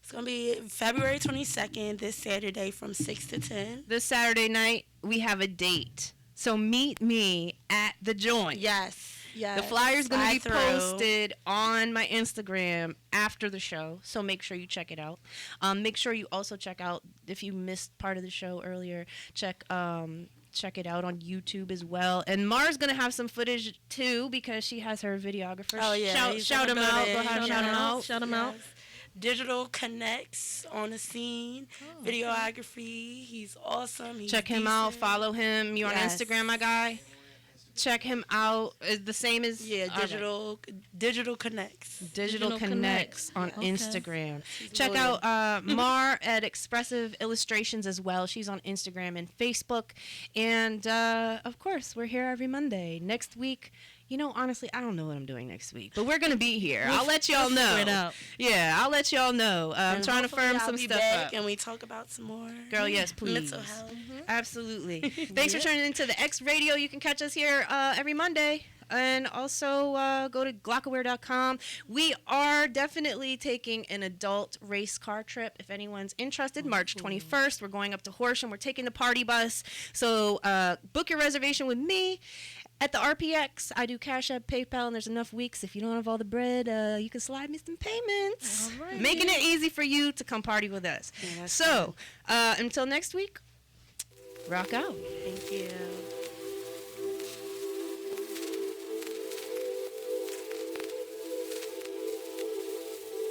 it's going to be February 22nd, this Saturday from 6 to 10. This Saturday night, we have a date. So meet me at the joint. Yes. The flyer's going to be Slide through. posted on my Instagram after the show, so make sure you check it out. Make sure you also check out, if you missed part of the show earlier, check it out on YouTube as well. And Mara's going to have some footage, too, because she has her videographer. Oh, yeah. Shout him out. Go ahead, shout him out. Shout him out. Digital Connects on the scene. Videography. He's awesome. He's Check him out. decent. Follow him. You on Yes. Instagram, my guy? Check him out. The same as Digital Connects. Digital Connects on Instagram. Check brilliant. out Mar at Expressive Illustrations as well. She's on Instagram and Facebook. And, of course, we're here every Monday. Next week, honestly, I don't know what I'm doing next week. But we're going to be here. I'll let y'all know. Figure it out. Yeah, I'll let y'all know. I'm And trying to hopefully firm I'll some be stuff back up. and we talk about some more. Girl, yes, please. Mental health. Absolutely. Thanks for tuning into the X Radio. You can catch us here every Monday. And also go to glockaware.com. We are definitely taking an adult race car trip. If anyone's interested, March 21st, we're going up to Horsham. We're taking the party bus. So book your reservation with me. At the RPX, I do Cash App, PayPal, and there's enough weeks. If you don't have all the bread, you can slide me some payments. All right. Making it easy for you to come party with us. Yeah, that's So, until next week, rock out. Thank you.